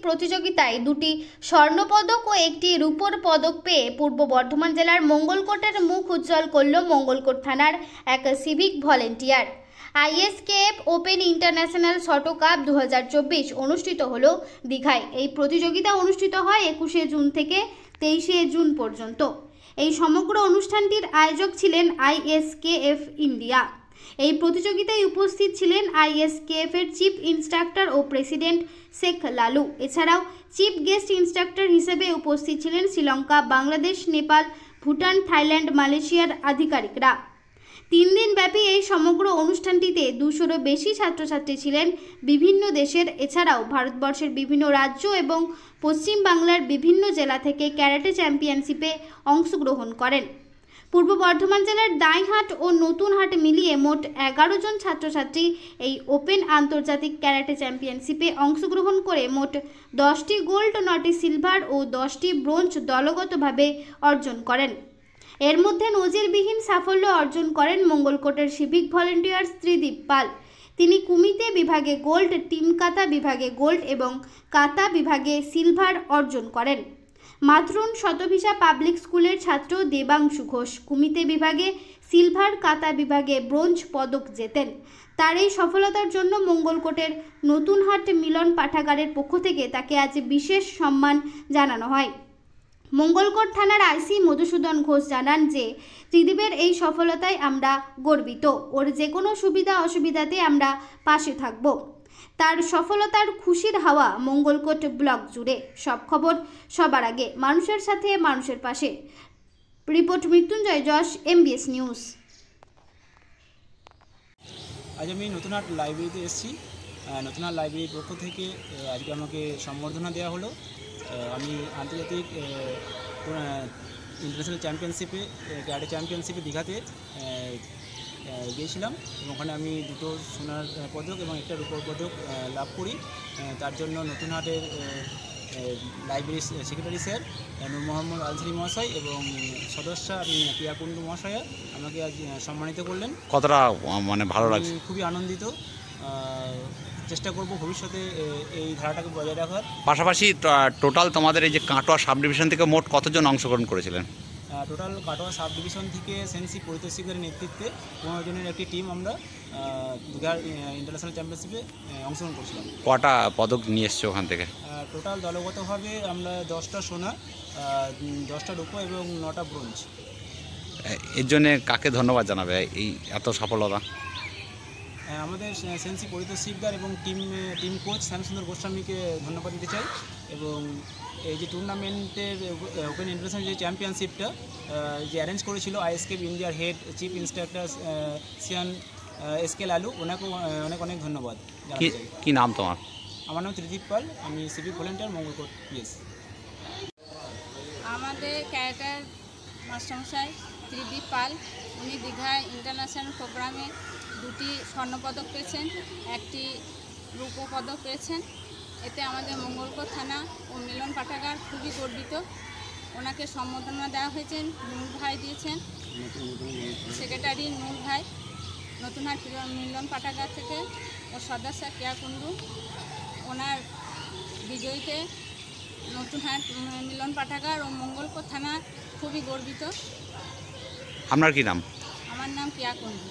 প্রতিযোগিতায় 2টি স্বর্ণপদক ও একটি রূপোর পদক পেয়ে পূর্ব বর্ধমান জেলার মঙ্গলকোটের মুখ উজ্জ্বল করল মঙ্গলকোট থানার এক civic volunteer. ISKF open international shot cup 2024 অনুষ্ঠিত হলো দীঘায়। এই প্রতিযোগিতা অনুষ্ঠিত হয় 21শে জুন থেকে 23শে জুন পর্যন্ত। এই সমগ্র অনুষ্ঠানটির আয়োজক ছিলেন আইএসকেএফ ইন্ডিয়া। এই প্রতিযোগিতায় উপস্থিত ছিলেন আইএসকেএফ এর চিফ ইনস্ট্রাক্টর ও প্রেসিডেন্ট শেখ লালু। এছাড়াও চিফ গেস্ট ইনস্ট্রাক্টর হিসেবে উপস্থিত ছিলেন শ্রীলঙ্কা, বাংলাদেশ, নেপাল, ভুটান, থাইল্যান্ড, মালয়েশিয়ার আধিকারিকরা। 3 দিন ব্যাপী এই সমগ্র অনুষ্ঠানটিতে 200-রও বেশি ছাত্রছাত্রী ছিলেন বিভিন্ন দেশের। এছাড়াও ভারতবর্ষের বিভিন্ন রাজ্য এবং পশ্চিম বাংলার বিভিন্ন জেলা থেকে ক্যারাটে চ্যাম্পিয়নশিপে অংশগ্রহণ করেন। পূর্ব বর্ধমান জেলার দাইহাট ও নতুনহাট মিলিয়ে মোট 11 জন ছাত্রছাত্রী এই ওপেন আন্তর্জাতিক ক্যারাটে চ্যাম্পিয়নশিপে অংশগ্রহণ করে মোট 10টি গোল্ড, 9টি সিলভার ও 10টি ব্রোঞ্জ দলগতভাবে অর্জন করেন। এর মধ্যে নজিরবিহীন সাফল্য অর্জন করেন মঙ্গলকোটের সিভিক ভলেন্টিয়ার্স ত্রিদীপ পাল। তিনি কুমিতে বিভাগে গোল্ড, টিম কাতা বিভাগে গোল্ড এবং কাতা বিভাগে সিলভার অর্জন করেন। মাতরুন শতভিসা পাবলিক স্কুলের ছাত্র দেবাংশু ঘোষ কুমিতে বিভাগে সিলভার, কাতা বিভাগে ব্রোঞ্জ পদক জেতেন। তার এই সফলতার জন্য মঙ্গলকোটের নতুনহাট মিলন পাঠাগারের পক্ষ থেকে তাকে আজ বিশেষ সম্মান জানানো হয়। মঙ্গলকোট থানার আইসি মধুসূদন ঘোষ জানান যে ত্রিদীপের এই সফলতায় আমরা গর্বিত। ওর যে কোনো সুবিধা অসুবিধাতে আমরা পাশে থাকব। তার সফলতার খুশির হাওয়া মঙ্গলকোট ব্লক জুড়ে। সব খবর সবার আগে, মানুষের সাথে মানুষের পাশে। রিপোর্ট মৃত্যুঞ্জয় যশ, MBS নিউজ। আজ আমি নতুনহাট লাইব্রেরিতে এসেছি। নতুনহাট লাইব্রেরির পক্ষ থেকে আজকে আমাকে সম্বর্ধনা দেওয়া হলো। আমি আন্তর্জাতিক ইন্টারন্যাশনাল চ্যাম্পিয়নশিপে ক্যারাটে চ্যাম্পিয়নশিপে দীঘাতে গিয়েছিলাম এবং ওখানে আমি 2টো সোনার পদক এবং একটা রূপোর পদক লাভ করি। তার জন্য নতুনহাটের লাইব্রেরি সেক্রেটারি স্যার নূর মোহাম্মদ আলসারি মহাশয় এবং সদস্য প্রিয়া কুণ্ডু মহাশয়া আমাকে আজ সম্মানিত করলেন। কতটা মানে ভালো লাগছে? খুবই আনন্দিত। চেষ্টা করব ভবিষ্যতে এই ধারাটাকে বজায় রাখার। পাশাপাশি টোটাল তোমাদের এই যে কাটোয়া সাব ডিভিশন থেকে মোট কতজন অংশগ্রহণ করেছিলেন? টোটাল কাটোয়া সাব ডিভিশন থেকে সেন্সি পরিতোষিকের নেতৃত্বে 15 জনের একটি টিম আমরা দীঘার ইন্টারন্যাশনাল চ্যাম্পিয়নশিপে অংশগ্রহণ করছিলাম। কটা পদক নিয়ে এসছো ওখান থেকে? টোটাল দলগতভাবে আমরা 10টা সোনা, 10টা রূপো এবং 9টা ব্রোঞ্জ। এর জন্যে কাকে ধন্যবাদ জানাবে এই এত সফলতা? আমাদের সেন্সি পরিতোষিকদার এবং টিম কোচ শ্যামসুন্দর গোস্বামীকে ধন্যবাদ দিতে চাই। এবং এই যে টুর্নামেন্টের ওপেন ইন্টারন্যাশনাল যে চ্যাম্পিয়নশিপটা যে অ্যারেঞ্জ করেছিল আইএসকেএফ ইন্ডিয়ার head chief instructor Sean SK Lalu, ওনাকেও অনেক অনেক ধন্যবাদ জানাতে চাই। কি নাম তোমার? আমার নাম ত্রিদীপ পাল, আমি সিভিক ভলেন্টিয়ার, মঙ্গলকোট PS। আমাদের ক্যারাটার মাস্টারমশাই ত্রিদীপ পাল, উনি দীঘায় ইন্টারন্যাশনাল প্রোগ্রামে 2টি স্বর্ণপদক পেয়েছেন, 1টি রূপো পদক পেয়েছেন। এতে আমাদের মঙ্গলকোট থানা ও মিলন পাঠাগার খুবই গর্বিত। ওনাকে সম্বর্ধনা দেওয়া হয়েছে, নূর ভাই দিয়েছেন, সেক্রেটারি নূর ভাই, নতুনহাট মিলন পাঠাগার থেকে ও সদস্য প্রিয়া কুণ্ডু। ওনার বিজয়ীতে নতুনহাট মিলন পাঠাগার ও মঙ্গলকোট থানা খুবই গর্বিত। আপনার কি নাম? আমার নাম প্রিয়া কুণ্ডু।